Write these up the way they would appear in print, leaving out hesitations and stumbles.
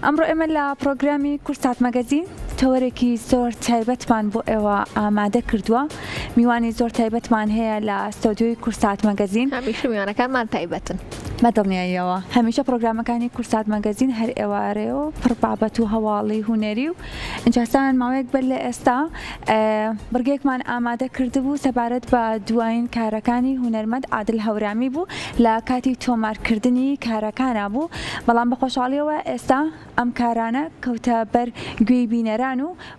ئەمڕۆ ئێمە لە پرۆگرامی کورسات مەگەزین تەوەرێکی زۆر تایبەتمان بۆ ئێوە ئامادە کردووە. میوانی زۆر تایبەتمان هەیە لە ستۆدیۆی کورسات مەگەزین. هەمیشە میوانەکانمان تایبەتن. بەدڵنیاییەوە هەمیشە پرۆگرامەکانی کورسات مەگەزین هەر ئێوارەیە و پڕبابەت و هەواڵی هوەری و ئینجاسان ماوەیەک بەر لە ئێستا بڕگێکمان ئامادە کردبوو سەبارەت بە دوایین کارەکانی هونەرمەند عادل هەورامی بوو لە کاتی تۆمارکردنی کارەکانە بوو، بەڵام بە خۆشحاڵیەوە ئێستا ئەم کارانە کەوتە بەر گوێی بینەران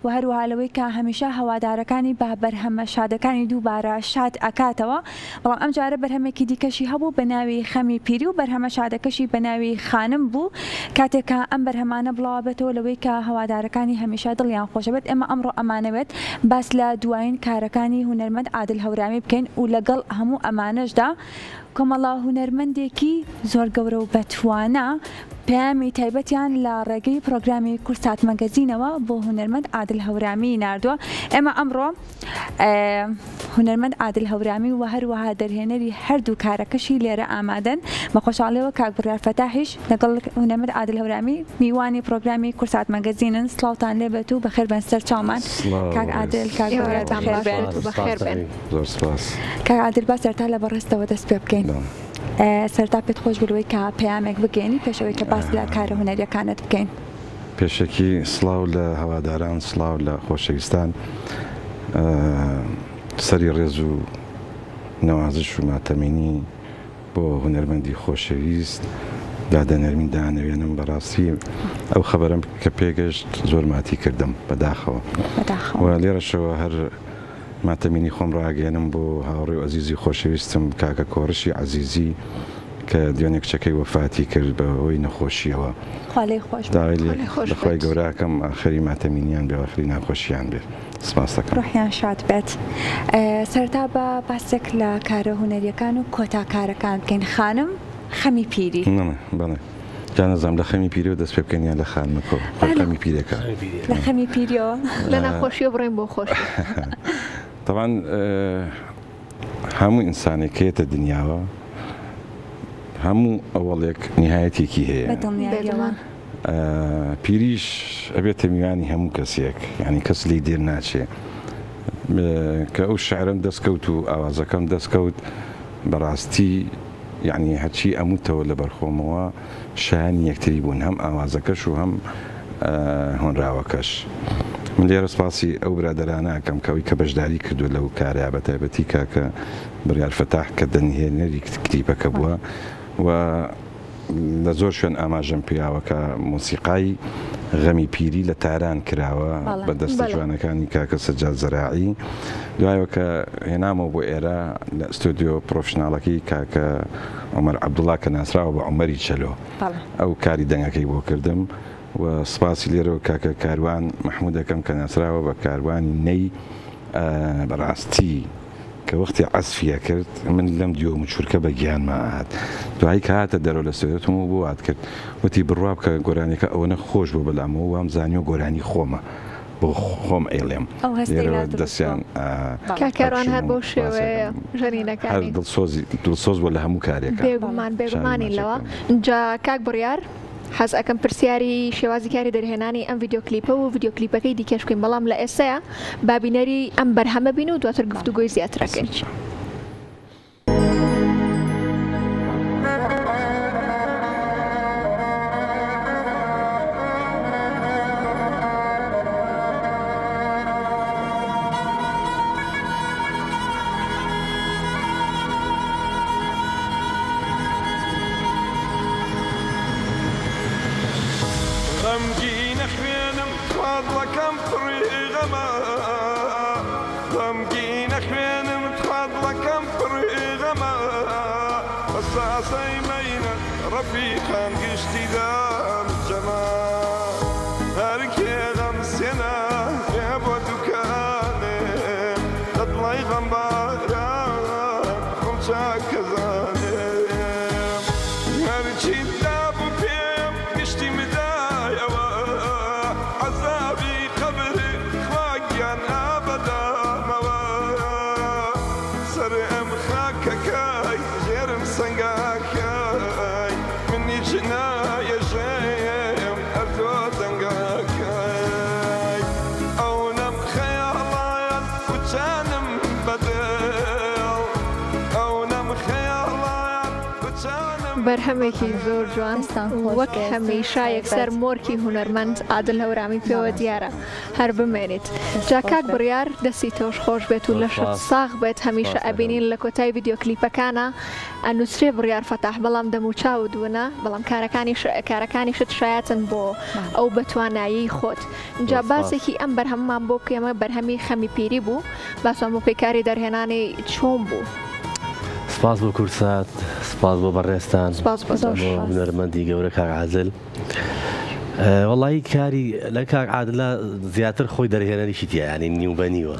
و هەروەها لەوەی کە هەمیشە هەوادارەکانی با بەرهەمە شادەکانی دووبارە شاد ئەکاتەوە، بەڵام ئەم جارە بەرهەمێکی دیکەشی هەبوو بە ناوی خەمی پیری و بەرهەمە شادەکەشی بە ناوی خانم بوو. کاتێکە ئەم بەرهەمانە بڵاو بێتەوە لەوەی کە هەوادارەکانی هەمیشە دڵیان خۆشە بێت، ئێمە ئەمڕۆ ئەمانەوێت باس لە دوایین کارەکانی هونەرمەند عادل هەورامی بکەین و لەگەڵ هەموو ئەمانەشدا کۆمەڵە هونەرمەندێکی زۆر گەورە و بەتوانە پەیامی تایبەتیان لە ڕێگەی پرۆگرامی کورسات مەگەزینەوە بۆ هونەرمەند عادل هەورامی ناردووە. ئێمە ئەمڕۆ هونەرمەند عادل هەورامی و هەروەها دەرهێنەری هەردوو کارەکەشی لێرە ئامادەن. بە خۆشحاڵیەوە کاک بڕیار فەتاحیش لەگەڵ هونەرمەند عادل هەورامی میوانی پرۆگرامی کورسات مەگەزینن. سڵاوتان لێبێت و بەخێر بن سەر چاومان. کاک عادل کاک بڕیار بەخێر بن. زۆر سپاس. کاک عادل با سەرتا لە بەڕێستەوە دەست پێ بکەین. سەرتا پێت خۆش بلوی کە پەیامێک بگەینی پێشەوەی کە باس لە کارە هونەریەکانت بکەین. پێشەکی سڵاو لە هەواداران، سڵاو لە خۆشەویستان، سەری ڕێز و نەوازش و ماتەمینی بۆ هونەرمەندی خۆشەویست دادەنەرمی دانەوێنم. بەڕاستی ئەو خەبەرم کە پێگەشت زۆر ماتی کردم بەداخەوە و لێرەشەوە هەر ماتەمینی خۆم ڕاگەێنم بۆ هاوڕێ و ئەزیزی خۆشەویستم کاکە کۆڕشی عەزیزی کە دوێنێ کچەکەی وەفاتی کرد بەهۆی نەخۆشیەوە. داوای گەوراکەم ئاخری ماتەمینیان بێ، ئاخری ناخۆشییان بێ. سپاس دەکەم. ڕۆحیان شاد بێت. سەرتا بە باسێک لە کارە هونەریەکان و کۆتا کارەکان بکەین. خانم خەمی پیری. بەڵێ جانەزانم لە خەمی پیرەوە دەست پێ بکەین یان لە خانمەکە خەمی پیرەکە لە خەمی پیرەوە لە ناخۆشیە بڕێن بۆ خۆشی. طبعا هەموو ئینسانێکەیەتە دنیاوە هەموو ئەوەڵێک نهایەتێکی هەیە. پیریش ئەبێتە میوانی هەموو کەسێک، یعنی کەس لی دێر ناچێ. کە ئەو شعرم دەستکەوت و ئاوازەکەم دەستکەوت بەڕاستی یعنی هەرچی ئەموتەوە لە بەرخۆمەوە شایانی یەکتری بوون، هەم ئاوازەکەش و هەم هۆنراوەکەش. من لێرە سپاسی ئەو برادەرانەکەم کەوی کە بەشداری کردو لەو کارە بە تایبەتی کاکە بڕیار فەتاح کە دەنهێنەری کلیپەکە بووە و لە زۆر شوێن ئاماژەم پیاوەکە مۆسیقای غەمی پیری لە تاران کراوە بە دەستە جوانەکانی کاکە سەجاد زەراعی. دوایەوە کە هێنامەوە بۆ ئێرە لە ئستودیۆ پرۆفشناڵەکەی کاکە عومەر عەبدوڵڵا کە ناسراوە بە عومەری چەلۆ، ئەو کاری دەنگەکەی بۆ کردم و سپاسی لێرەوە کاکە کاروان محمودەکەم کە ناسراوە بە کاروانی نەی. بەڕاستی کە وەختی عەسفیە کرد من لەم دیۆ مچورکە بە گیانما هات. دوایی کە هاتە دەرەوە لە سوێتم و بۆ هات کرد وتی بڕوا بکە گۆرانێکە ئەوەنە خۆش بۆ بەلامەوە وام زانیۆ گۆرانی خۆمە بۆ خۆم ئەیڵێم دەستیان کاکەڕوان هەر بۆ شێوەیە ژەنینەکانی دڵسۆز بۆ لە هەموو کارێکە بێگومانی لەوە. اینجا کاک بڕیار حەز ئەەکەم پرسیاری شێوازی کاری دەرهێنانی ئەم ڤیددیۆ کلیپە و ڤیددیۆ کلیپەکەی دیکەش بکەین، بەڵام لە ئێستەیە بابینەری ئەم بەرهەمە بین و دواتر گفتوگۆی زیاترەکەین. غەمگینە خوێنم خوادڵەکەم پڕی غەمە، غەمگینە خوێنم خوادڵەکەم پڕی غەمە، بەساسەی مەینە ڕەفیقان گشتی دام جەما، هەرکێ غەم سێنا پێ بۆ دوکانێ دەدڵی غەمباران خۆم چاکەزانێ، هەرچی دابوو پێم گشتی مدا عذابي قبر خواقيا بەرهەمێکی زۆر جوان وەک هەمیشە یەکسەر مۆرکی هونەرمەند عادل هەورامی پێوە دیارە هەر بمێنێت جا کاک بڕیار دەستی تۆش خۆش بێت و لەشت ساغ بێت هەمیشە ئەبینین لە کۆتای ڤیدیۆ کلیپەکانە ئەنووسێ بڕیار فەتاح بەڵام دەموچاو دوونە بەڵام کارەکانیشت شایەتن بۆ ئەو بەتوانایی خۆت جا باسێکی ئەم بەرهەممان بۆ کێمە بەرهەمی خەمی پیری بوو باسمان بۆ پێکاری دەرهێنانی چۆن بوو سپاس بۆ کورسات سپاس بۆ بەڕێستان بۆ هونەرمەندی گەورە کاک عادل وەڵی کاری لە کاک عادلە زیاتر خۆی دەرهێنەریشی تیا ینی نیو بە نیوە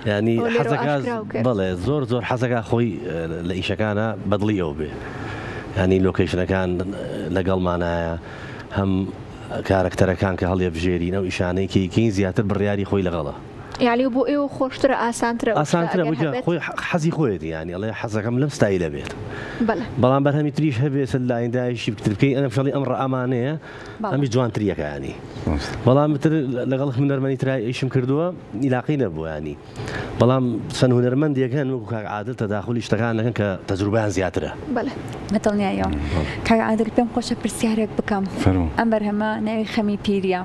ینی حەزەکە بەڵێ زۆر زۆر حەزەکە خۆی لە ئیشەکانە بەدڵی ئەو بێ ینی لۆکیشنەکان لەگەڵمانایە هەم کارکتەرەکان کە هەڵێ بژێرین ئەو ئیشانەی کەیکەین زیاتر بڕیاری خۆی لەگەڵە یعنی بۆ ئێوە خۆشترە ئاسانترە خۆی حەزی خۆیەتی ینی ئەڵێ حەزەکەم لەم ستایلە بێت بەڵام بەرهەمی تریش هەبێت لە ئایندایشی بکتر بکەین ئەم شەڵی ئەم ڕەمانەیە ئەمی جوانتریەکە ینی بەڵام تر لەگەڵ هونەرمەندی ترای ئیشم کردووە ئیلاقی نەبووە ینی بەڵام چەند هونەرمەندێک هەن وەکو کاک عادل تەداخلی شتەکان دەکەن کە تەجروبەیان زیاترە مەتڵنیایەوە کاک عادل پێم خۆشە پرسیارێک بکەم ئەم بەرهەمە ناوی خەمی پیریە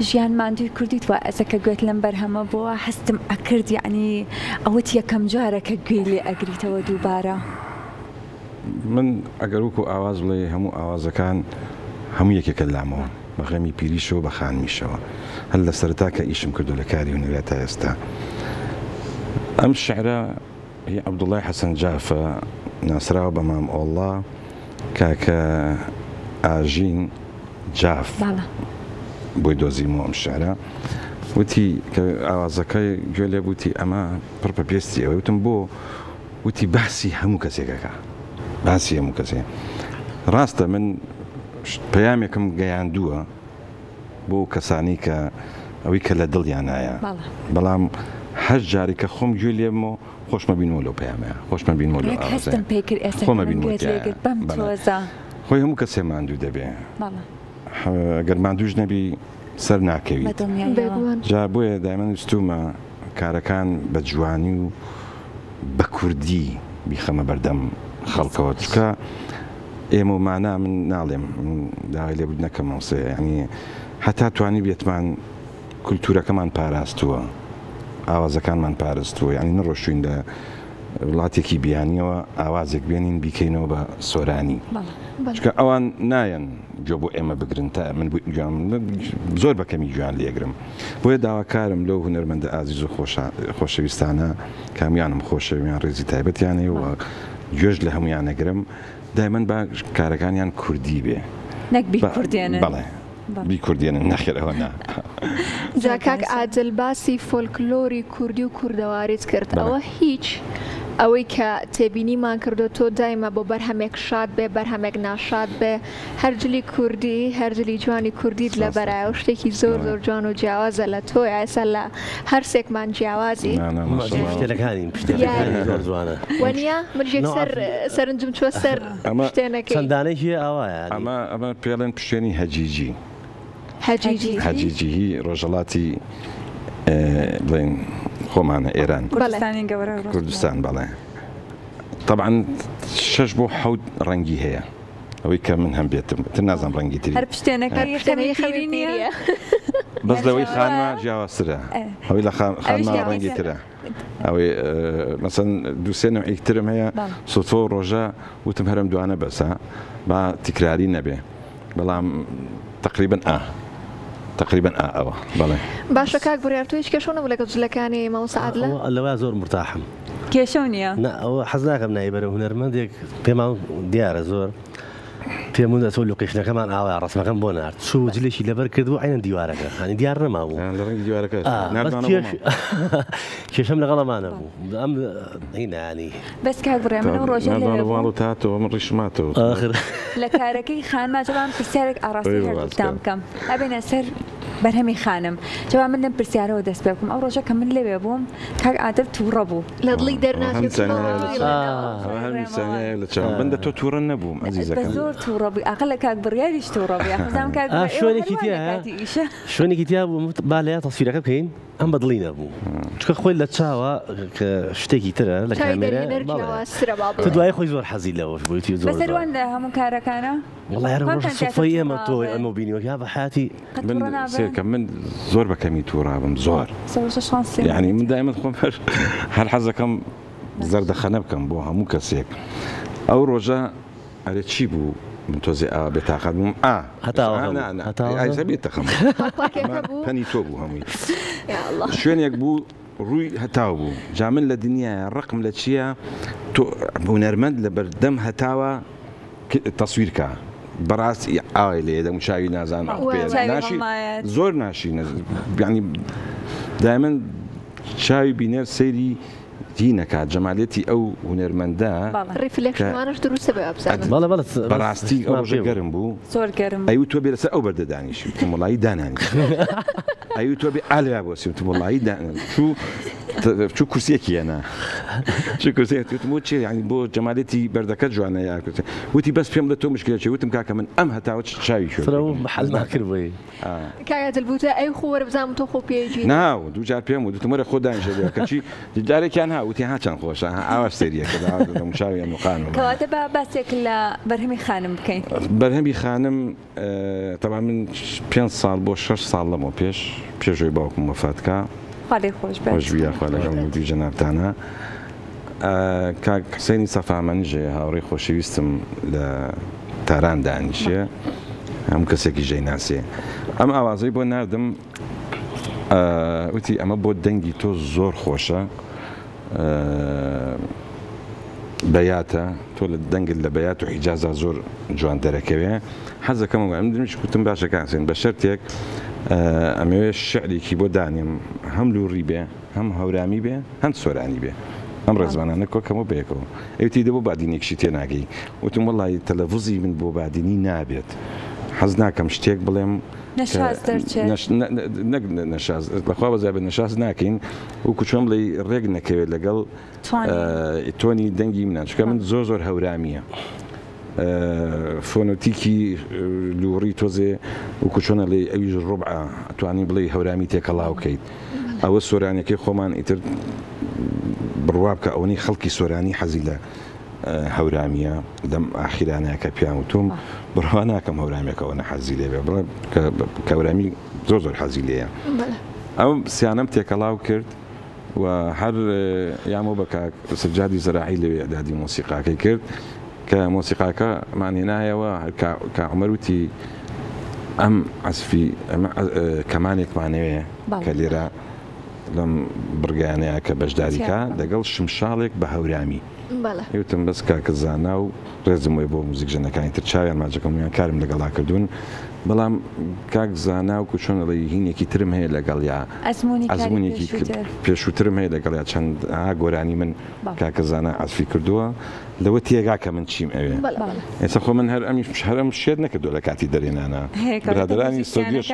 ژیان ماندووی کردیت وە ئەسەکە گوێت لەم بەرهەمە بۆ هەستم ئەکرد یعنی ئەوەت یەکەم جارەکە گوێ لێ ئەگریتەوە دووبارە من ئەگەر وەکو ئاواز بڵێ هەموو ئاوازەکان هەموو یەکێکە لامەوە بە غەمی پیریشەوە بە خانمیشەوە هەل لە سەرتا کە ئیشم کردو لە کاری هونەرە تا ئێستا ئەم شعرە هی عەبدوڵڵای حەسەن جافە ناسراوە بە مام ئۆڵڵا کاکە ئاژین جاف بۆی دۆزیمەوە ئەم شعرە وتی کە ئاوازەکەی گوێ لێ بوتی ئەمە پڕ بە پێستی ئەوەی وتم بۆ وتی باسی هەموو کەسێکەکە باسی هەموو کەسێ ڕاستە من پەیامێکم گەیاندووە بۆ کەسانی کە ئەوەی کە لە دڵیانایە بەڵام هەر جاری کە خۆم گوێ لێمەوە خۆشمە بینەوە لەو پەیامەیە خۆشمە بینەوە لەو خۆمە بینەوە خۆی هەموو کەسێ ماندوو دەبێ گەر ماندووش نەبی سەر ناکەویت جا بۆیە دایمەن وستومە کارەکان بە جوانی و بە کوردی بیخەمە بەردەم خەڵکەوە چکە ئێمە و مانا من ناڵێم داوای لێبوو نەکەمەوسێ ینی هەتا توانی بێتمان کولتورەکەمان پاراستووە ئاوازەکانمان پاراستووە ینی نەڕۆشتوین لە وڵاتێکی بیانیەوە ئاوازێک بێنین بیکەینەوە بە سۆرانی چکە ئەوان نایەن گوێ بۆ ئێمە بگرن تا من زۆر بەکەمی گویان لێگرم بۆیە داواکارم لەو هونەرمەندە ئازیز و خۆشەویستانە کامیانم خۆشەویان ڕێزی تایبەتیانەیە و گوێژ لە هەمویان نەگرم دایمەن با کارەکانیان کوردی بێ بەڵێ بی کوردیانە نەخێرەوە نا جا کاک عادل باسی فۆلکلۆری کوردی و کوردەواریت کرد ئەوە هیچ ئەوەی کە تێبینیمان کردو تۆ دایمە بۆ بەرهەمێک شاد بێ بەرهەمێک ناشاد بێ هەرجلی کوردی هەرجلی جوانی کوردیت لە بەرایە و شتێکی زۆر زۆر جوان و جیاوازە لە تۆ ئێستا لە هەر سێکمان جیاوازی وەنیە منژێک سەرنجم چوە سەر شتێنەکەی چەندانەی ئەوایە ئەمە پێڵێن پشتێنی هەجیجی هەجیجی ڕۆژەڵاتی بڵێن خۆمانە ئێران کوردستان بەڵێ طبعا 6 بۆ 7 ڕەنگی هەیە ئەوەی کە من هەم بێتم تر نازانم ڕەنگی تری بەس لەوەی خانمە جیاوازترە ئەوەی لە خانمە ڕەنگی ترە ئەوەی مەسەن دووسێ نوعی ترم هەیە سۆتۆ و ڕۆژە وتم هەرم دوانە بەسە با تیکراری نەبێ بەڵام تقریبا ئەوە بەڵێ باشە کاک بڕیار تۆ هیچ کێشە نەبوو لەگەڵ جلەکانی مەوسە عادلە لەوە زۆر مرتاحم کێشە نییە ئەوە حەز ناکەم نایبەرە هونەرمەندێک پێمان دیارە زۆر پێم وندە تۆ لۆکیشنەکەمان ئاوا ڕستمەکەم بۆ نارد چوو جلێکی لەبەر کردبوو عینەن دیوارەکە هەنی دیار نەماوە کێشەم لەگەڵەمانە بوو ئەم هینانی بەس کاک بڕێ من ڕۆژە تاتەوە من ڕیشماتەوە لە کارەکەی خانما جوان پرسیارێک ئاڕاستی هەردووتان بکەم ئەبێنە سەر بەرهەمی خانم جواب من لەم پرسیارەوە دەست پێ بکەم ئەو ڕۆژە کە من لێوێ بووم کاک عادل تووڕە بوو لە دڵی دەرناچێت لە چاوم بەندە تۆ تووڕە نەبووم عەزیزەکەم زۆر تووڕە بووی ئاقل لە کاک بڕیاریش تووڕە بووی ئەخزانم کاک شوێنێکی تیا شوێنێکی تیا بوو با لە تەسویرەکە بکەین ئەم بەدڵی نەبوو چکە خۆی لە چاوە کە شتێکی ترە لە کامێرە تو دوای خۆی زۆر حەزی لەوەش بوویتی زۆر بەسەروان لە هەموو کارەکانە والله يا رب صفي ما تو انه بيني وياه بحياتي من سير من زور بكمي تورابم زور يعني من دائما تكون هل حزكم زرد خنبكم بوها مو كسيك او رجاء على تشيبو من توزيع بتاخذ انا اي سبيت تخم فني توبو همي يا الله شوين يكبو روي هتاوبو جامل لدنيا الرقم لتشيا ونرمد لبردم هتاوا تصوير كا براس عائلة إذا مشاوي نازان ناشي زور ناشي يعني دائما شاوي بينر سيري دينك جمالتي أو هنرمندا ريفليكشن ما نقدر سبب بلا براستي أو جرم بو زور جرم أيوة توبي لسه أو برد دانيش والله داناني أيوة توبي على أبوسي والله دان شو كرسيك أنا شو كرسيك تموت شيء يعني بو جمالتي بردكت جوانا يا كرسي وتي بس فيهم لتو مشكلة شيء وتم كاكا من أم هتاوتش شاي شو ترى محل ما كربي كايات البوتا أي خور بزام تخو بيجي ناو دو جار بيهم ودو تمر خود دانش اللي كشي جاري كان ها وتي ها كان خوش عاوز سريع كذا مشاوي مقام كواتب بس يكلا برهمي خانم بكين برهمي خانم طبعا من 5 سال بو 6 سال لما بيش باوكم وفاتك خالي خوش بس خوش بيا خالي مودي جناب تاعنا كاك حسيني صفا منجي هاوري خوشويستم لتاران دانشيه هم كسيكي جاي ناسي ام اوازي بو نردم وتي اما بو دنگي تو زور خوشه بياتا تول الدنگ اللي بياتو حجازة زور جوان دركوية حزة كمان مدريش كنت مباشر كاسين بشرتك أمي الشعري كي بودانيم هم لوري به هم هورامي به هم سوراني به هم رزبانا نكو كمو بيكو ايوتي دبو بعدينيك شتي ناقي وتم والله تلفزي من بو بعديني نابت حزناكم شتيك بلم نشاز درچه نشاز لخوا بزاب نشاز ناكين وكشوم لي ريغنا كوي لقل توني دنگي منان شو كمان زور هوراميه فونوتيكي لوري توزي وكشونا لي ايج الربعه تواني بلي هورامي تيك الله وكيد او السوراني كي خومان اتر بروابك اوني خلقي سوراني حزيله هوراميه دم اخيرانا كبيانوتوم برهانا كم هورامي كونه حزيله كهورامي زور حزيله او سيانم تيك الله وكرد وحر يعمو بك سجادي زراعي لاعدادي موسيقى كي كرد كموسيقى معني نهاية كعمروتي أم عزفي كمانك معنوية كليرا لم برجعني كبجداري دقل شمشالك بهورامي بله يوتم بس كزانا ورزم ويبو موزيك جنا كاين ترشاي ما جاكم يعني كارم لقلا كردون بلام كاك زانا وكشون اللي هني كي ترم هي لقاليا أزموني كي بيشو ترم هي لقاليا عشان عقوراني من كاك زانا عزفي كردوا لو تيجا كمان شيء أبيه إذا خو من هر مش هر مش شدنا كدو لكاتي درينا أنا برادراني استوديوش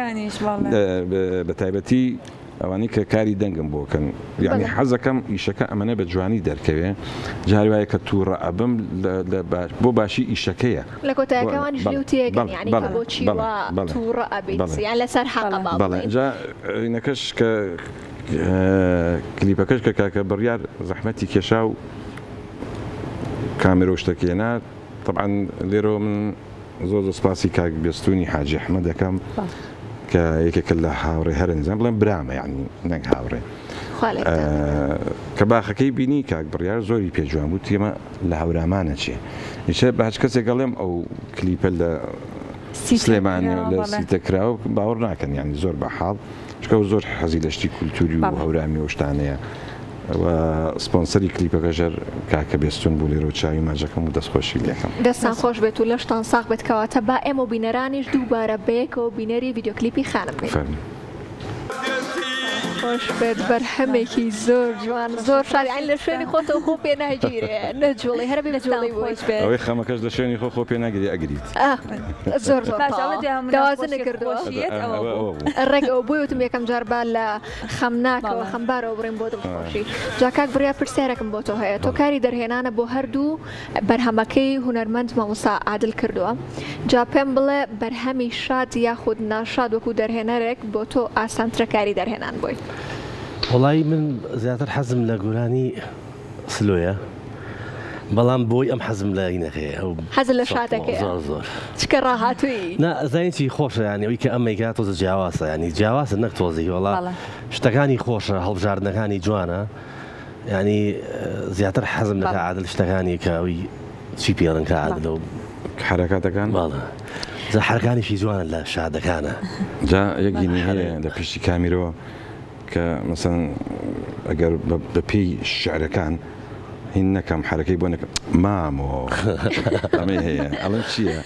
بتايبتي أواني كاري دنجم بو كان يعني حظ كم يشكا أمانة بجواني دركبه جاري ويا كتورة أبم بو باشي يشكيه لكو تا كمان جلوتي يعني كابوتشي وتورة أبيت يعني لسر حق بعض بله جا نكش ك كليبكش كبريار زحمتي كشاو كاميرا واشتكينا طبعا ليرو من زوز سباسي كاك بيستوني حاجي أحمد كم كيك كلها هاوري هرن زين بلان برامة يعني نك هاوري كباخ كي بيني كاك بريار زوري بيجوان بوتي ما لهورامانة شيء يشبه هاش كسي قلم أو كليب سليماني ولا سيتكراو باورنا كان يعني زور بحال شكو زور حزيلشتي كولتوري وهورامي وشتانية وسبونسري كليب غجر كاك بيستون بولي روتشاي ما جاكم ودس خوشي ليكم دستان خوش بيت ولاش تنساق بيت كواتبا امو بينرانيش دوباره بيك و بينري فيديو كليبي خانم بيت خۆش بێت بەرهەمێکی زۆر جوان زۆر شاری ئەین لە شوێنی خۆتەوە خۆ پێ ناگیرێ نەجوڵی هەرە بێ جوڵی بۆی ئەوەی خەمەکەش لە شوێنی خۆ پێ ناگیری ئەگریت زۆر داوازە نەکردووە ڕێگەەوە بۆی وتم یەکەم جار با لە خەمناکەوە خەمبارەوە بڕێن بۆ دڵخۆشی جا کاک بڕیا پرسیارێکم بۆ تۆ هەیە تۆ کاری دەرهێنانە بۆ هەردوو بەرهەمەکەی هونەرمەند مامۆستا عادل کردووە جا پێم بڵێ بەرهەمی شاد یاخود ناشاد وەکو دەرهێنەرێک بۆ تۆ ئاسانترە کاری دەرهێنان بۆی وڵی من زیاتر حەزم لە گۆرانی سلۆیە بەڵام بۆی ئەم حەزم لە ئینەکەی ئەو حەزم لە شادەکەی زۆر زۆر چکە ڕاهاتووی زانیی خۆشە ینی ئەوی کە ئەمەیکات تۆزە جیاواسە ینی جیاواسە نەک تۆزی وڵا شتەکانی خۆشە هەڵبژاردنەکانی جوانە ینی زیاتر حەزم لە عادل شتەکانی کە ئەوی چی پێڵن کە عادل و حرەکاتەکان باڵە حرەکانیشی جوانە لە شادەکانە جا یەکگینی هەیە لە پشتی کامیرەوە کە مەسەن ئەگەر بە پێی شعرەکان هین نەکەم حرەکەی بۆ نەکەم مامۆ ئەمە هەیە ئەڵەن چییە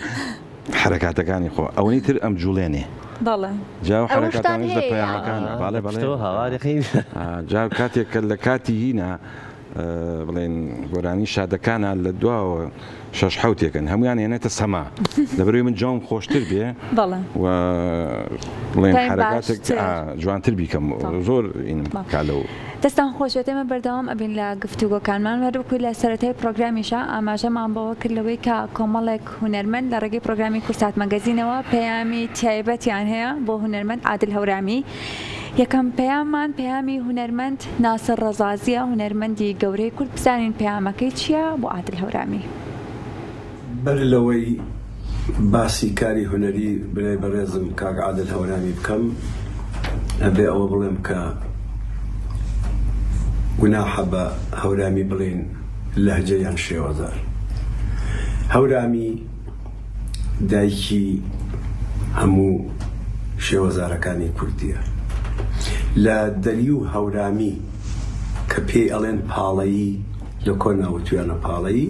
حرەکاتەکانی خۆ ئەوەی تر ئەم جوڵێنێ جا حرەکاتانش لە پەیامەکانە باڵێ بەڵێ هاوارەکەی جا کاتێک کە لە کاتی هینە بڵێن گۆرانی شادەکانە لە دواوە شەش حوتێکن هەمویان هێنێتە سەما لەبەروی من جام خۆشتر بێ و بڵێن حرەکاتێک جوانتر بیکەم زۆر کالەوە دەستان خۆشێت ئێمە بەردەوام ئەبین لە گفتوگۆکانمان وەروکوی لە سەرەتای پرۆگرامیشە ئاماژەمان بەوە کردلەوەی کە کۆمەڵێک هونەرمەند لە ڕێگەی پرۆگرامی کورسات مەگەزینەوە پەیامی تایبەتیان هەیە بۆ هونەرمەند عادل هەورامی یەکەم پەیاممان پەیامی هونەرمەند ناسر ڕەزازیە هونەرمەندی گەورەی کورد بزانین پەیامەکەی چییە بۆ عادل هەورامی بەر لەوەی باسی کاری هونەری برای بەڕێزم کاک عادل هەورامی بکەم ئەبێ ئەوە بڵێم کە گوناحە بە هەورامی بڵێن لەهجەیان شێوەزار هەورامی دایکی هەموو شێوەزارەکانی کوردیە لە دەری و هەورامی کە پێی ئەڵێن پاڵەیی لە کۆناوتویانە پاڵەیی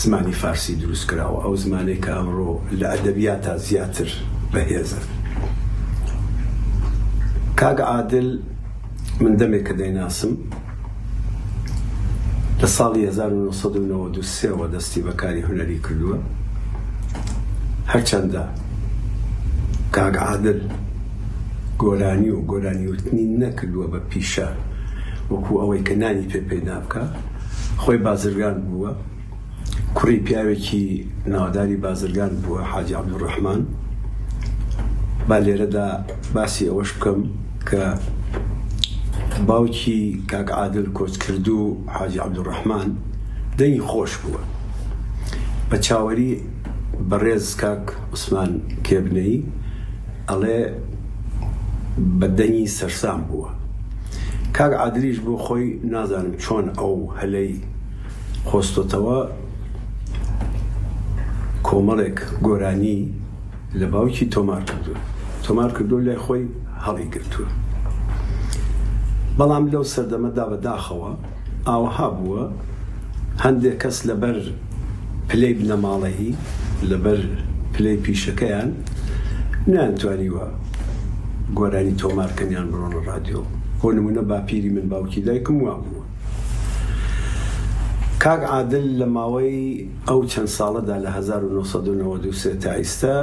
زمانی فارسی دروست کراوە ئەو زمانەی کە ئەمڕۆ لە ئەدەبیاتە زیاتر بەهێزە کاک عادل من دەمێک کە دەیناسم لە ساڵی 1993 دەستی بەکاری هونەری کردووە هەرچەندە کاک عادل گۆرانی و گۆرانیوتنی نەکردووە بە پیشە وەکو ئەوەی کە نانی پێ پێدا بکە خۆی بازرگان بووە کوڕی پیاوێکی ناوداری بازرگان بووە حاجی عەبدوڕەحمان با لێرەدا باسی ئەوەش بکەم کە باوکی کاک عادل کۆچکردو حاجی عەبدوڕەحمان دەنگی خۆش بووە بە چاوەری بەڕێز کاک عوسمان کێبنەی ئەڵێ بە دەنگی سەرسام بووە کاک عادلیش بۆ خۆی نازانم چۆن ئەو هەلەی خۆستۆتەوە کۆمەڵێک گۆرانی لە باوکی تۆمار کردو لای خۆی هەڵی گرتووە بەڵام لەو سەردەمەدا بەداخەوە ئاوەها بووە هەندێک کەس لەبەر پلەی بنەماڵەیی لەبەر پلەی پیشەکەیان نانتوانیوە گۆرانی تۆمارکەنیان بڕۆنە ڕادیۆ بۆ نمونە باپیری من باوکی دایکم وا بووە کاک عادل لە ماوەی ئەو چەند ساڵەدا لە 1993 تا ئێستا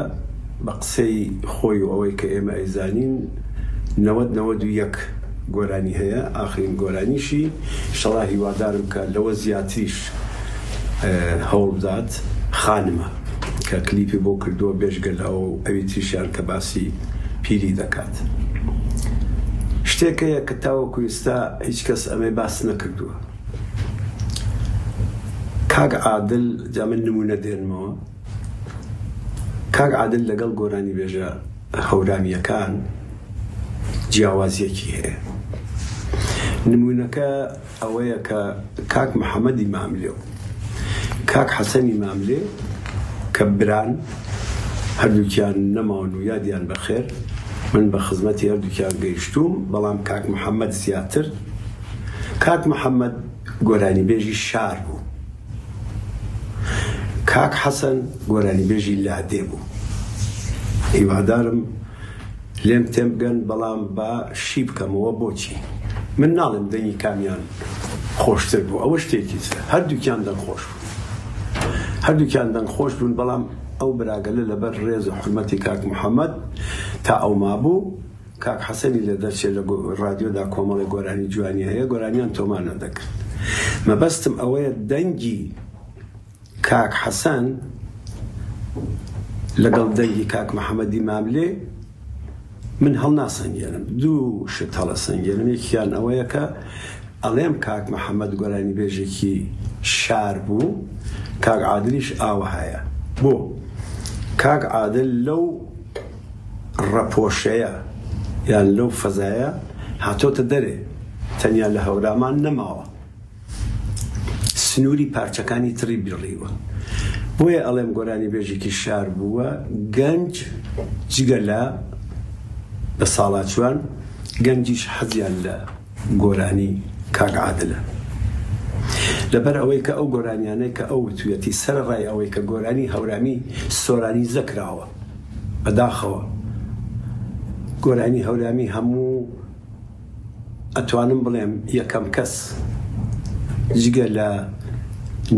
بە قسەی خۆی و ئەوەی کە ئێمە ئەیزانین 91 گۆرانی هەیە ئاخرین گۆرانیشی شەڵا هیوادارم کە لەوە زیاتریش هەوڵ بدات خانمە کە کلیپی بۆ کردووە بێژگە لە ئەوی تریشیان کە باسی پیری دەکات شتێکەیە کە تاوەکو ئێستا هیچ کەس ئەمەی باس نەکردووە کاک عادل جا من نمونە دێنمەوە کاک عادل لەگەڵ گۆرانی بێژە هەورامیەکان جیاوازیەکی هەیە نمونەکە ئەوەیە کە کاک محەممەدی ماملێ و کاک حەسەنی ماملێ کە بران هەردووکیان نەماون و یادیان بەخێر من بە خزمەتی هەردووکیان گەیشتوم بەڵام کاک محەممەد زیاتر کاک محەممەد گۆرانی بێژی شار بوو کاک حەسەن گۆرانی بێژی لادێ بوو هیوادارم لێم تێم بگەن بەڵام بە شی بکەمەوە بۆچی من ناڵێم دەنگی کامیان خۆشتر بوو ئەوە شتێکی هەردووکیان دەنگ خۆش بوو هەردووکیان دەنگ خۆش بوون بەڵام ئەو براگەلە لەبەر ڕێز و حرمەتی کاک محەممەد تا ئەو مابوو کاک حەسەنی لە دەرچێت لە ڕادیۆدا کۆمەڵی گۆرانی جوانی هەیە گۆرانیان تۆمان نەدەکرد مەبەستم ئەوەیە دەنگی کاک حەسەن لەگەڵ دەنگی کاک محەممەدی ماملێ من هەڵناسەنگێنم دوو شت هەڵەسەنگێنم یەکیان ئەوەیە کە ئەڵێم کاک محەممەد گۆرانی بێژێکی شار بوو کاک عادلیش ئاوە هەیە بۆ کاک عادل لەو ڕەپۆشەیە یان لەو فەزایە هاتۆتە دەرێ تەنیا لە هەورامان نەماوە سنووری پارچەکانی تری بیڕیوە بۆیە ئەڵێم گۆرانی بێژێکی شار بووە گەنج جگە لە بە ساڵاچوان گەنجیش حەزیان لە گۆرانی کاک عادلە لەبەر ئەوەی کە ئەو گۆرانیانەی کە ئەو توێتی سەرڕای ئەوەی کە گۆرانی هەورامی سۆرانی زەکراوە بەداخەوە گۆرانی هەورامی هەموو ئەتوانم بڵێم یەکەم کەس جگە لە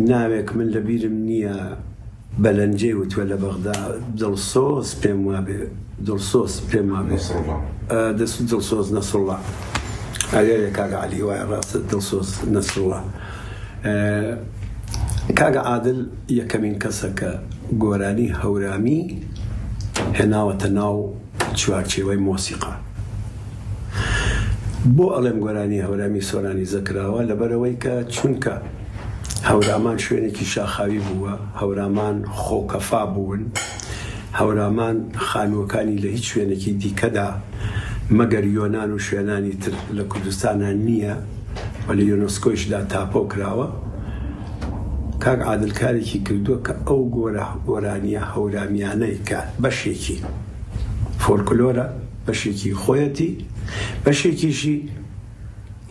ناوێک من لە بیرم نییە بەلەنجێ وتوە لە بەغدا دڵسۆز پێم وابێ دڵسۆز پێم وابێ دڵسۆز نەسڵڵا ئەگەرێ کاگە عەلی وایە ڕاستە دڵسۆز نەسڵڵا کاگە عادل یەکەمین کەسە کە گۆرانی هەورامی هێناوەتە ناو چوارچێوەی مۆسیقا بۆ ئەڵێم گۆرانی هەورامی سۆرانی زەکراوە لەبەرەوەی کە چونکە هەورامان شوێنێکی شاخاوی بووە هەورامان خۆکەفا بوون هەورامان خانووەکانی لە هیچ شوێنێکی دیکەدا مەگەر یۆنان و شوێنانی تر لە کوردستانە نییە و لە یۆنسکۆیشدا تاپۆ کراوە کاک عادل کارێکی کردووە کە ئەو گۆرانیە هەورامیانەی کە بەشێکی فۆلکلۆرە بەشێکی خۆیەتی بەشێکیشی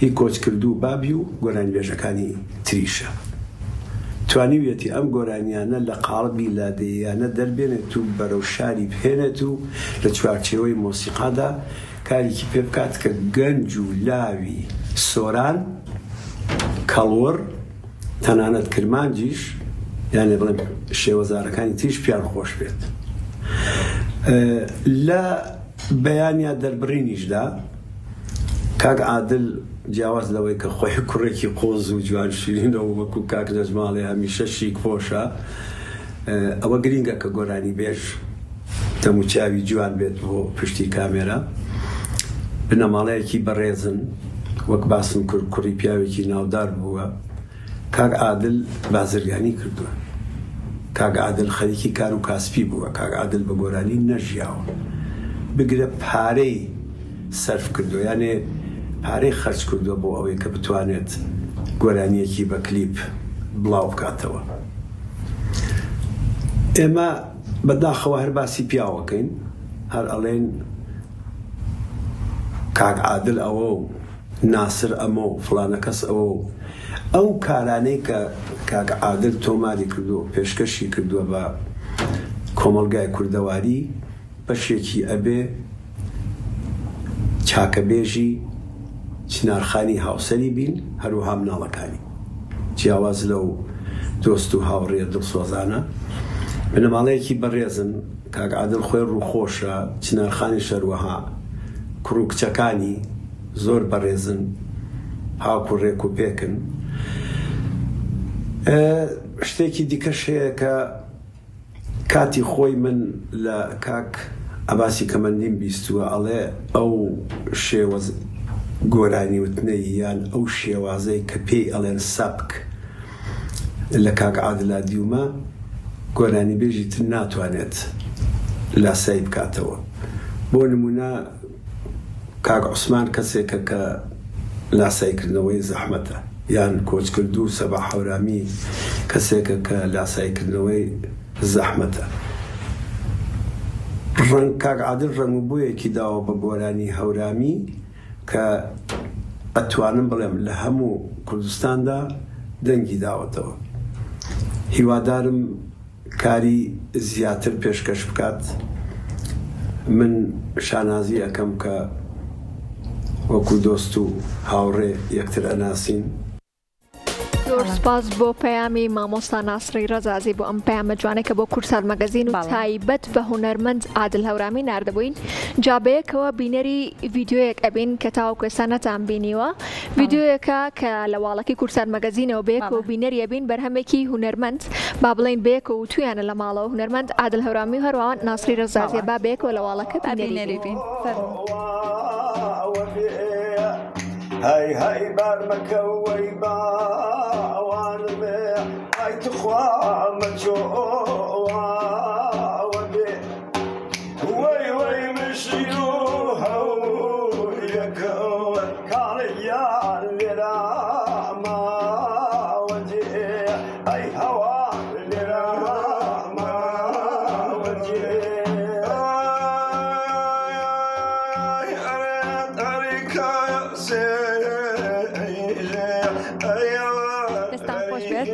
هی کۆچ کردو بابی و گۆرانی بێژەکانی تریشە توانیویەتی ئەم گۆرانیانە لە قاڵبی لادەیانە دەربێنێت و بەرەو شاری بهێنێت و لە چوارچێوەی مۆسیقادا کارێکی پێ بکات کە گەنج و لاوی سۆران کەڵوەڕ تەنانەت کرمانجیش یانێ بڵێم شێوەزارەکانی تریش پیان خۆش بێت لە بەیانیا دەربڕینیشدا کاک عادل جیاواز لەوەی کە خۆی کوڕێکی قۆز و جوان شیرینەوە وەکو کاک نەجماڵێ هەمیشە شیک پۆشە ئەوە گرینگە کە گۆرانی بێژ دەموچاوی جوان بێت بۆ پشتی کامێرە بنەماڵەیەکی بەڕێزن وەک باسم کرد کوڕی پیاوێکی ناودار بووە کاک عادل بازرگانی کردووە کاک عادل خەریکی کار و کاسپی بووە کاک عادل بە گۆرانی نەژیاوە بگرە پارەی سەرف کردو یانێ پارەی خەرج کردووە بۆ ئەوەی کە بتوانێت گۆرانیەکی بە کلیپ بڵاو بکاتەوە ئێمە بەداخەوە هەر باسی پیاوەکەین هەر ئەڵێن کاک عادل ئەوە و ناسر ئەمە و فڵانە کەس ئەوە و ئەو کارانەی کە کاک عادل تۆماری کردو پێشکەشی کردووە بە کۆمەلگای کوردەواری بەشێکی ئەبێ چاکەبێژی چنارخانی هاوسەری بین هەروەها مناڵەکانی جیاواز لەو دۆست و هاوڕێ دڵسۆزانە بنەماڵەیەکی بەڕێزن کاک عادل خۆی ڕووخۆشە چنارخانی شەروەها کوڕ و کچەکانی زۆر بەڕێزن هاوکو ڕێک و پێکن شتێکی دیکەش هەیە کە کاتی خۆی من لە کاک ئەباسی کەمەندیم بیستووە ئەڵێ ئەو شێوەز گۆرانی وتنەی یان ئەو شێوازەی کە پێی ئەڵێن سەبک لە کاک عادلا دیومە گۆرانی بێژی تر ناتوانێت لاسایی بکاتەوە بۆ نمونە کاک عوسمان کەسێکە کە لاسایکردنەوەی زەحمەتە یان کۆچکردو و سەبا حەورامی کەسێکە کە لاسایکردنەوەی زەحمەتە ڕەنگ کاک عادل ڕەنگبوویەکی داوە بە گۆرانی هەورامی کە ئەتوانم بڵێم لە هەموو کوردستاندا دەنگی داوەتەوە هیوادارم کاری زیاتر پێشکەش بکات من شانازی ئەەکەم کە وەکو دۆست و هاوڕێ یەکتر ئەناسین. زۆر سپاس بۆ پەیامی مامۆستا ناسری ڕەزازی بۆ ئەم پەیامە جوانێکە بۆ کورسات مەگەزین و تایبەت بە هونەرمەند عادل هەورامی ناردەبووین. جابەیەکەوە بینەری ڤیددیۆیەک ئەبین کە تاوەکو ئێستا نەتان بینیوە. ڤیددیۆیەکە کە لە واڵەکەی کورسات مەگەزینەوە بەیەکەوە بینەری ئەبین بەرهەمێکی هونەرمەند با بڵێن بەیەکەوە و تویانە لە ماڵەوە هونەرمەند عادل هەورامی و هەروەها ناسری ڕەزازیە با بەیەکەوە لە واڵەکە بینەری بین. هاي هاي بار مكوي باوان بي هاي تخوى مجو وبي وي وي مشيو هوليك كان يان لرا ما وجي هاي هوا لرا ما وجي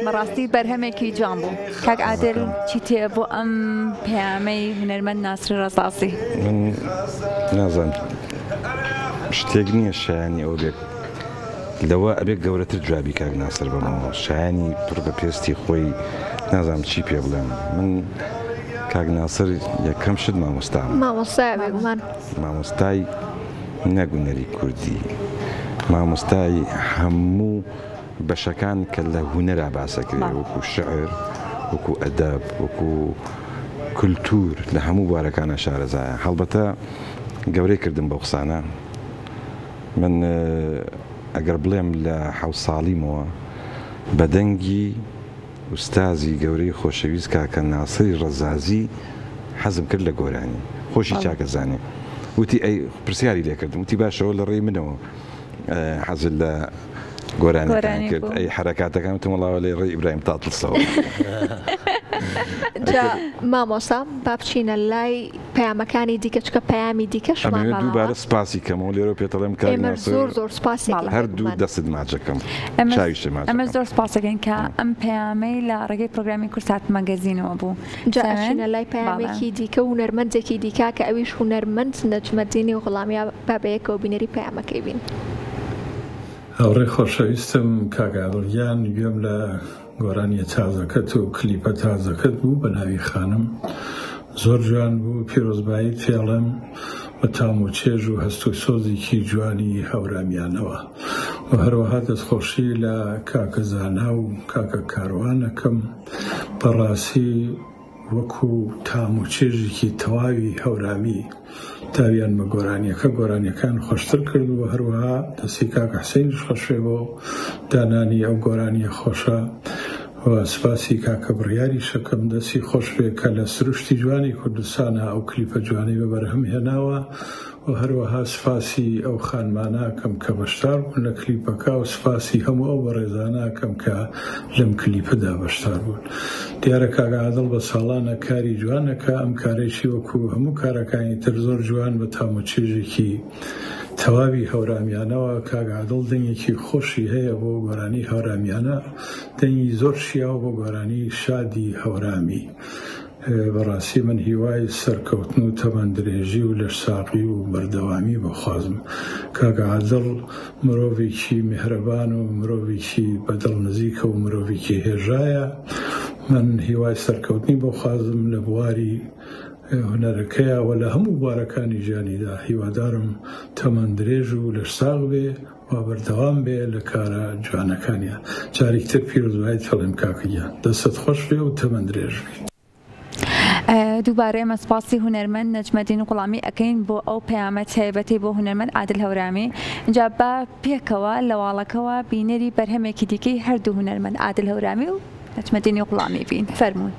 بەڕاستی بەرهەمێکی جوان بوو. کاک عادل چیتێ بۆ ئەم پەیامەی هونەرمەند ناسری ڕەزازی؟ من نازانم شتێک نییە شایانی ئەو بێت لەوە ئەبێت گەورەتر جوابی کاک ناسر بمەوە شایانی پڕ بە پێستی خۆی نازانم چی پێ بڵێم. من کاک ناسر یەکەم شت مامۆستای نەگونەری کوردی، مامۆستای هەموو بەشەکان کە لە هونەرا باسەکرێ وەکو شعر، وەکو ئەدەب، وەکو کولتور لە هەموو بوارەکانە شارەزایە. هەڵبەتە گەورەی کردم بەو قسانە. من ئەگەر بڵێم لە 7 ساڵیمەوە بەدەنگی ئوستازی گەورەی خۆشەویست کاکە ناسری ڕەزازی حەزم کرد لە گۆرانی. خۆشی چاکە زانێ وتی ئەی پرسیاری لێ کردم، وتی باشەوە لە ڕێی منەوە حەزل لە گۆرانی کرد. ئەی حرەکاتەکان وتم وەڵاوە لێ ڕێی ئیبراهیم تاتڵسەوە. جا مامۆستا با بچینە لای پەیامەکانی دیکە چکە پەیامی دیکەشمان دووبارە سپاسی کەمەوە لێرە پێتەڵێم کە زۆر سپاسی هەردوو دەست ماچەکەم ئەمە زۆر سپاسەکەین کە ئەم پەیامەی لە ڕێگەی پرۆگرامی کورسات مەگەزینەوە بوو. جا ئەچینە لای پەیامێکی دیکە و هونەرمەندێکی دیکە کە ئەویش هونەرمەند نەجمەدینی و غڵامیا بابەیەکەوە بینەری پەیامەکەی بین. هاوڕێ خۆشەویستم کاک عادڵیان، گوێم لە گۆرانی تازەکەت و کلیپە تازەکەت بوو بە ناوی خانم. زۆر جوان بوو، پیرۆزبایی فێڵم بە تام و چێژ و هەست و سۆزێکی جوانی هەورامیانەوە و هەروەها دەستخۆشی لە کاکە زانا و کاکە کاروانەکەم. بەڕاستی وەکو تام و چێژێکی تەواوی هەورامی تاویان بە گۆرانیەکان خۆشتر کرد و هەروەها دەستی کاک حسێنیش خۆشێ بۆ دانانی ئەو گۆرانیە خۆشە و سپاسی کاکە بڕیاری شەکەم دەستی خۆش بێ کە لە سروشتی جوانی کوردستانە ئەو کلیپە جوانی بە بەرهەم هێناوە و هەروەها سپاسی ئەو خانماناکەم کە بەشدار بوون لە کلیپەکە و سپاسی هەموو ئەو بەڕێزاناکەم کە لەم کلیپەدا بەشدار بوون. دیارە کاک عادڵ بە ساڵانە کاری جوانەکە، ئەم کارێکی وەکو هەموو کارەکانی تر زۆر جوان بە تام و چێژێکی تەواوی هەورامیانەوە. کاک عادڵ دەنگێکی خۆشی هەیە بۆ گۆرانی هەورامیانە، دەنگی زۆر شیاو بۆ گۆرانی شادی هەورامی. بەڕاستی من هیوای سەرکەوتن و تەمەندرێژی و لەشساقی و بەردەوامی بەخوازم. کاک عادڵ مرۆڤێکی میهرەبان و مرۆڤێکی بەدڵ نزیکە و مرۆڤێکی هێژایە. من هیوای سەرکەوتنی بەخوازم لە بواری هونەرەکەیە و لە هەموو بوارەکانی ژیانیدا. هیوادارم تەمەندرێژ و لەشساق بێ و بەردەوام بێ لە کارە جوانەکانیە. جارێکتر پیرۆزبایت فەڵێم کاکەگیان دەستت خۆش بێ و تەمەندرێژ بێ. دووبارە ئێمە سپاسی هونەرمەند نەجمەدین و غوڵامی ئەەکەین بۆ ئەو پەیامە تایبەتی بۆ هونەرمەند عادل هەورامی. اینجا بە پێکەوە لە واڵەکەوە بینەری بەرهەمێکی دیکەی هەردوو هونەرمەند عادل هەورامی و نەجمەدینی غوڵامی بین. فەرموون.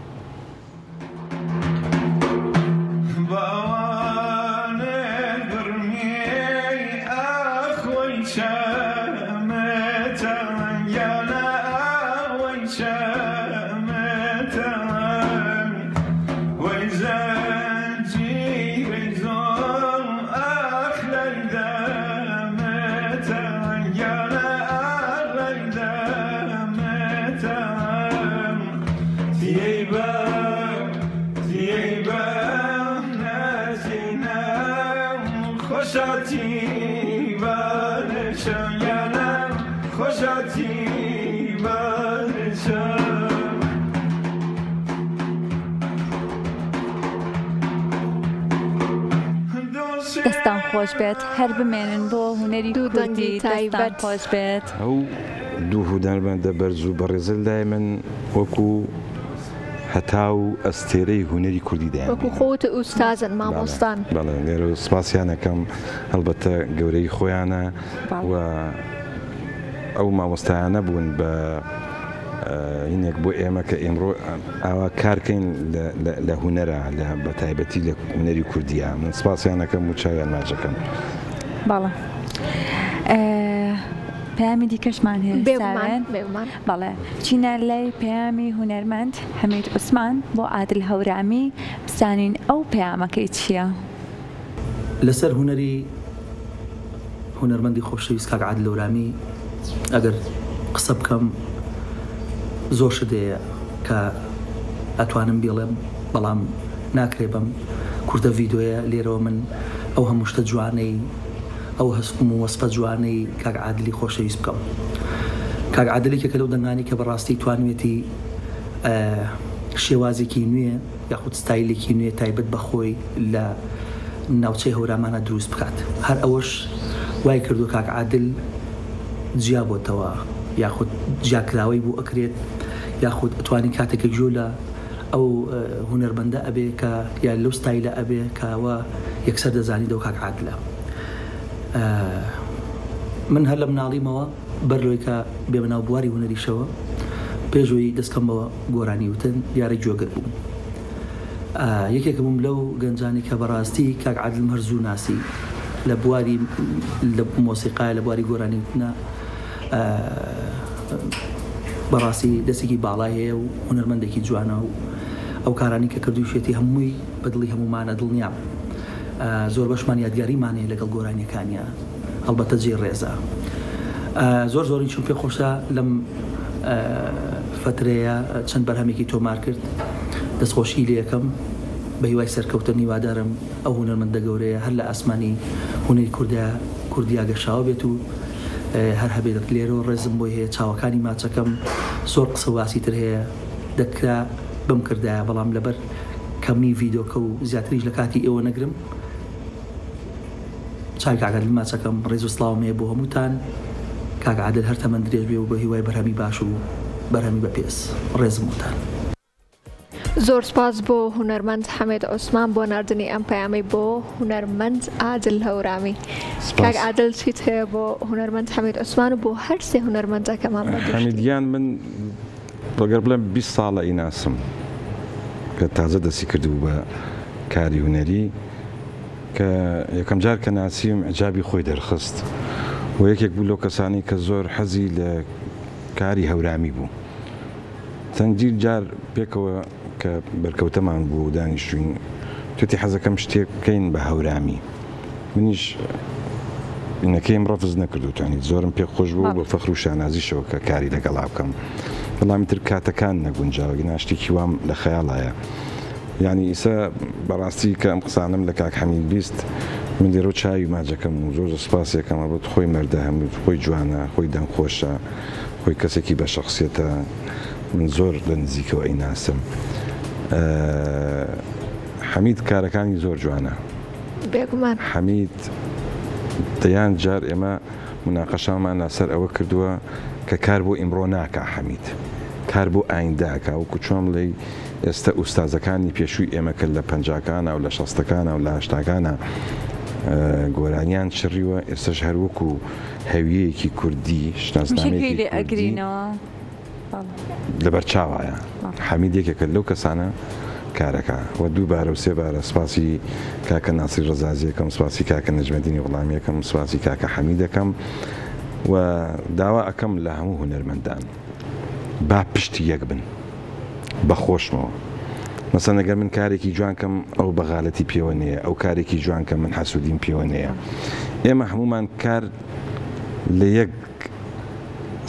Yeah. خوشاتی بانشم یانم خوشاتی بانشم دەستان خۆش بێت هەر بمێنن بۆ هونەری کوردی دەستان خۆش بێت ئەو دوو هونەرمەندە بەرز و بەڕێزل لای من وەکو هەتا و ئەستێرەی هونەری کوردی دایان وەکو خۆت ئوستازن مامۆستان بەڵێ لێرە سپاسیانەکەم هەڵبەتە گەورەی خۆیانە و ئەو مامۆستایانە بوون بە هینێک بۆ ئێمە کە ئێمڕۆ ئاوا کارکەین لە هونەرە لە بە تایبەتی لە هونەری کوردیە من سپاسیانەکەم و چاویان ماچەکەم باڵە پەیامی دیکەشمان هەیە بەڵێ چینە لای پەیامی هونەرمەند حەمید عوسمان بۆ عادل هەورامی بزانین ئەو پەیامەکەی چییە؟ لەسەر هونەرمەندی خۆشەویست کاک عادل هەورامی ئەگەر قسە بکەم زۆر شتەیە کە ئەتوانم بێڵێم بەڵام ناکرێ بەم کوردە ڤیدۆیە لێرەوە من ئەو هەموو شتە جوانەی ئەو هەستم و وەسپە جوانەی کاک عادلی خۆشەویست بکەم کاک عادلێکێکە لەو دەنگانی کە بەڕاستی توانوێتی شێوازێکی نوێ یاخود ستایلێکی نوێ تایبەت بەخۆی لە ناوچەی هەورامانە دروست بکات هەر ئەوەش وای کردو کاک عادل جیا بۆتەوە یاخود جیاکراوەی بوو ئەکرێت یاخود ئەتوانی کاتێکە جۆ لە ئەو هونەرمەندە ئەبێ کە یا لەو ستایلە ئەبێ کەوە یەکسەر دەزانی دەو کاک عادلە من هەر لە مناڵیمەوە بەرلۆی کە بێمەناو بواری هونەریشەوە پێشەوەی دەستکەمەوە گۆرانی وتن دیارە جۆگەر بووم یەکێک بووم لەو گەنجانی کە بەڕاستی کاک عادل هەرزوو ناسی لە بواری لە مۆسیقای لە بواری گۆرانی وتنە بەڕاستی دەستێکی باڵای هەیە و هونەرمەندێکی جوانە و ئەو کارانی کە کردوشێتی هەمووی بەدڵی هەمومانە دڵنیام زۆر بەشمان یادگاریمانەیە لەگەڵ گۆرانیەکانیە هەڵبەتە جێ ڕێزە زۆر زۆری چون پێ خۆشە لەم فترەیە چەند بەرهەمێکی تۆمار کرد دەستخۆشی لە یەکەم بە هیوای سەرکەوتن هیوادارم ئەو هونەرمەندە گەورەیە هەر لە ئاسمانی هونەری کوردیا گەشاوە بێت و هەر هەبێت لێرەوە ڕێزم بۆی هەیە چاوەکانی ماچەکەم زۆر قسە واسی تر هەیە دەکرا بم کردایە بەڵام لەبەر کەمی ڤیدۆکە و زیاتریش لە کاتی ئێوە نەگرم چاوی کاک عادل ماچەکەم ڕێز و سڵاوم هەیە بۆ هەمووتان کاک عادل هەر تەمەند درێژ بێ و بە هیوای بەرهەمی باش و بەرهەمی بەپێس ڕێزم وتان زۆر سپاس بۆ هونەرمەند حەمید عوسمان بۆ ناردنی ئەم پەیامی بۆ هونەرمەند عادل هەورامی کاک عادل چیت هەیە بۆ هونەرمەند حەمید عوسمان و بۆ هەر سێ هونەرمەندەکەمان حەمیدیان من ڕەگەر بڵێم 20 ساڵە ئیناسم کە تازە دەستی کردبوو بە کاری هونەری کە یەکەم جار کە ناسیم عجابی خۆی دەرخست و یەکێک بوو لەو کەسانی کە زۆر حەزی لە کاری هەورامی بوو چەندین جار پێکەوە کە بەرکەوتەمان بوو دانیشتوین توێتی حەزەکەم شتێک بکەین بە هەورامی منیش بینەکەیم ڕەفز نەکردوتانی زۆرم پێ خۆش بوو بە فەخر و شانازیشەوە کە کاری لەگەڵا بکەم بەڵامی تر کاتەکان نەگونجاوی ناشتێکی وام لە خەیاڵایە یعنی ئیسا بەڕاستی کە ئەم قسانم لە کاک حەمید بیست من لێرە چاوی ماجەکەم و زۆر سوپاسێکەمە بۆت خۆی مەردە هەموو خۆی جوانە خۆی دەمخۆشە خۆی کەسێکی بە شەخسیەتە من زۆر لە نزیکەوە ئیناسم حەمید کارەکانی زۆر جوانە بێگومان حەمید دەیان جار ئێمە مناقەشامان لەسەر ئەوە کردووە کە کار بۆ ئیمڕۆ ناکە حەمید کار بۆ ئاینداکە وەکو چۆن لەی ئێستا ئوستازەکانی پێشووی ئێمە کرد لە پەنجاکانە و لە شەستەکانە و لە هەشتاکانە گۆرانیان چڕیوە ئێستش هەر وەکو هەویەیەکی کوردی شناسنامەیەکی ئەگرینەوە لەبەر چاوایە حەمید یەکێکە لەو کەسانە کارەکە و دووبارە و سێبارە سپاسی کاکە ناسیر ڕەزازیەکەم سپاسی کاکە نەجمەدینی وەڵامیەکەم سپاسی کاکە حەمیدەکەم و داوا ئەەکەم لە هەموو هونەرمەندان با پشتی یەک بن بەخۆشمەوە مەسەن ئەگەر من کارێکی جوانکەم ئەو بەغالەتی پێوە نیە ئەو کارێکی جوانکەم من حەسوودیم پێوە نیە ئێمە هەمومان کار لە یەک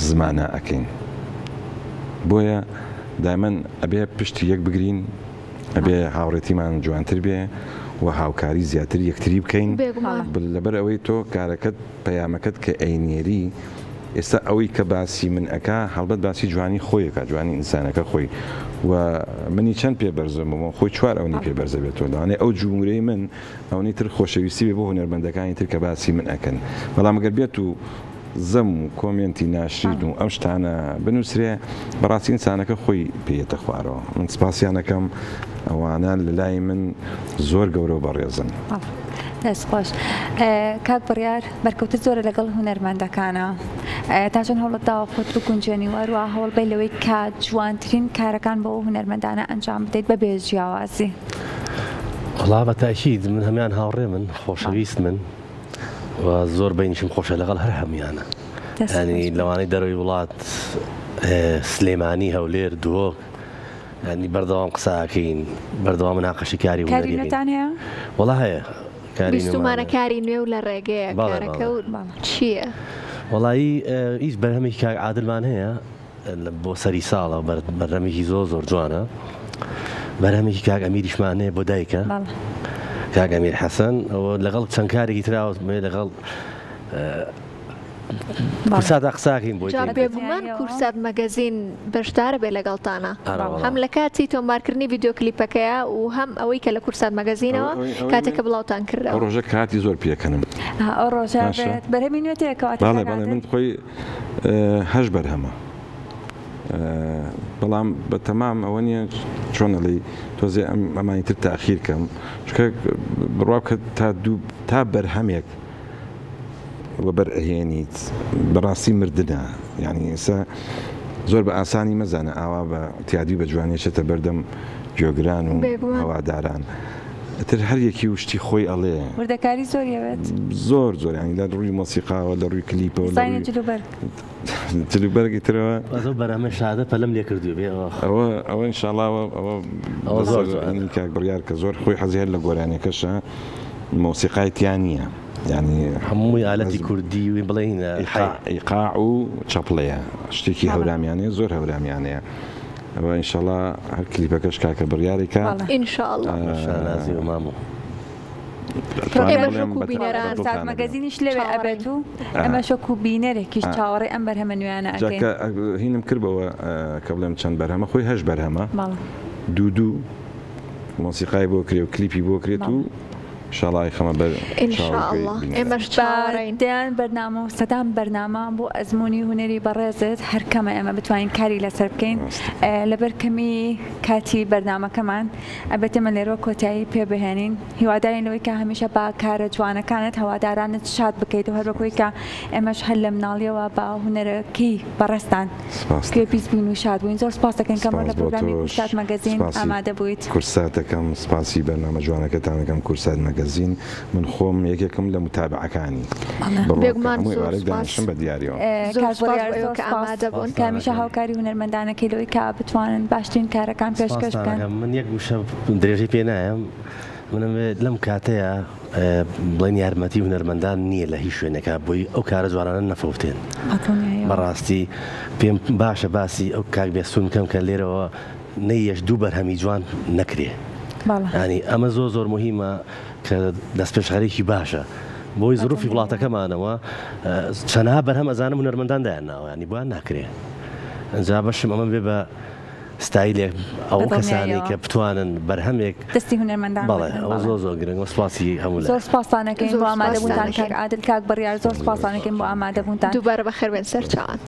زمانە ئەکەین بۆیە دایمەن ئەبێ پشتی یەک بگرین ئەبێ هاوڕێتیمان جوانتر بێ و هاوکاری زیاتر یەکتری بکەین لەبەر ئەوەی تۆ کارەکەت پەیامەکەت کە ئەینێری ئێستا ئەوەی کە باسی من ئەکا هەڵبەت باسی جوانی خۆیەکە جوانی ئینسانەکە خۆی و منی چەند پێبەرزەمەوە خۆی چوار ئەوەی پێبەرزە بێتەوە دەوانێت ئەو جومورەی من ئەوەی تر خۆشەویستی بێ بۆ هونەرمەندەکانی تر کە باسی من ئەکەن بەڵام ئەگەر بێت و زەم و کۆمنتی ناشرین و ئەم شتانە بنووسرێ بەڕاستی ئینسانەکە خۆی پێیەتە خوارەوە من سپاسیانەکەم ئەوانە لە لای من زۆر گەورە و بەڕێزن. دەست خۆش کاک بڕیار بەرکەوتت زۆرە لەگەڵ هونەرمەندەکانە تا چەند هەوڵت داوە خۆت بکونجێنی و هەروە هەوڵ بێ لەوەی کە جوانترین کارەکان بۆ هونەرمەندانە ئەنجام بدەیت بە بێجیاوازی. وڵا بە تاکید من هەمان هاوڕێ من خۆشەویست من و زۆر بینیشم خۆشە لەگەڵ هەر هەمویانە ینی لەوانەی دەرەوەی وڵات سلێمانی هەولێر دووە ینی بەردەوام قساکەین بەردەوام مناقەشی کاری هونەریەکان هەیە وڵا هەیە بیستمانە کاری نوێ و لە ڕێگەیە کارەکە و چییە؟ وڵایی هیچ بەرهەمێکی کاک عادلمان هەیە بۆ سەری ساڵە بەرهەمێکی زۆر جوانە بەرهەمێکی کاک ئەمیریشمان هەیە بۆ دایکە کاک ئەمیر حەسەن لەگەڵ چەند کارێکی تراوە لەگەڵ کورسات قساکەین بۆ بێگومان کورسات مەگەزین بەشدارە بێ لەگەڵتانە هەم لە کاتی تۆمارکردنی ڤیدیۆ کلیپەکەیە و هەم ئەوەی کە لە کورسات مەگەزینەوە کاتێکە بڵاوتان کردەوە ڕۆژە کاتی زۆر پێکەنم ئەو ڕۆژە بەرهەمی نوێتەیەکەوە من خۆی هەش بەرهەمە بەڵام بە تەمام ئەوە نییە چۆنەڵی تۆزێ ئەمانی تر تاخیر کەم چکە بڕاو کە تا بەرهەمێک وەبەرئهێنیت بەڕاستی مردنە یعنی ئێستا زۆر بە ئاسانی مەزانە ئاوا بە تیادی بە جوانێشێتە بەردەم گوێگران و هەواداران تر هەر یەکی وشتی خۆی ئەڵێ وردەکاری زۆریەوێت زۆر ینی لە ڕووی مۆسیقاوە لە ڕووی کلیپەوە جلوبەرگی ترەوە بەرامە شادە پەلەم لێ کردو بێ ئەوە ئینشاڵاوە ئەوە کاک بڕیار کە زۆر خۆی حەزی هەر لە گۆرانێکەشە مۆسیقای تیان نییە ینی هەمووی ئالەتی کوردی و بڵێن ئیقاع و چەپڵەیە شتێکی هەورامیانەیە زۆر هەورامیانەیە ئەوە ئینشاڵا هەر کلیپەکەش کاکە بڕیارێکە ئینشاڵڵا و مامۆ مەگەزینیش لەوێ ئەبێت و ئەمە شەک و بینەرێکیش چاوەڕێ ئەم بەرهەمە نوێیانە هینم کردەوە کە بڵێم چەند بەرهەمە خۆی هەش بەرهەمە دوو مۆسیقای بۆ کرێ و کلیپی بۆ کرێت و شڵای خەمە ئێمەشدیان بەرنامە و سەدام بەرنامە بۆ ئەزمموی هوەری بەڕێزت هەرکەمە ئێمە بتوانین کاری لەسەر بکەین لەبەر کەمی کاتی بەرنامەکەمان ئەبێت ئمە لێرۆ کۆتایی پێبهێنین هیوادارینەوەی کە هەمیشە با کارە جوانەکانت هەوادارانت شاد بکەیت و هەروەکۆی کە ئێمەش هەر لە مناڵیەوە با هوەرەکەی بەڕێستان کوێ پیس بین و شاد بووین زۆر سپاس دەکەین کەمە لە پرۆگرامی کورسات مەگەزین ئامادە بوویت کورساتەکەم سپاسی بەرنامە جوانەکەتانەکەم کورسات مەگەزین من خۆم یەکێکم لە متابعەکانی بە دیاریەوە کامیشە هاوکاری هونەرمەندانەکەی لەوەی کا بتوانن باشترین کارەکان پێشکەش بکەن من یەک وشە درێژەی پێ نایەم منم لەم کاتەیە بڵێن یارمەتی هونەرمەندان نییە لە هیچ شوێنێکە بۆی ئەو کارە جوانانە نەفەوتێن بەڕاستی پێم باشە باسی ئەو کاک بێستون بکەم کە لێرەوە نەیەش دوو بەرهەمی جوان نەکرێ ینی ئەمە زۆر مهمە کە دەست پێشخەرێکی باشە بۆی زروفی وڵاتەکەمانەوە چەنها بەرهەم ئەزانم هونەرمەندان دایانناوە ینی بۆیان ناکرێ ئەجا بەشم ئەمە بێ بە ستایلێک ئەو کەسانی کە بتوانن بەرهەمێک دەستی هونەرمەندان بەڵێ ئەوە زۆر گرنگە سپاسی هەموو زۆر سپاسانەکەین بۆ ئامادەبوونتان کاک عادل کاک بڕیار زۆر سپاسانەکەین بۆ ئامادەبوونتان دووبارە بەخێر بێن سەر چاوان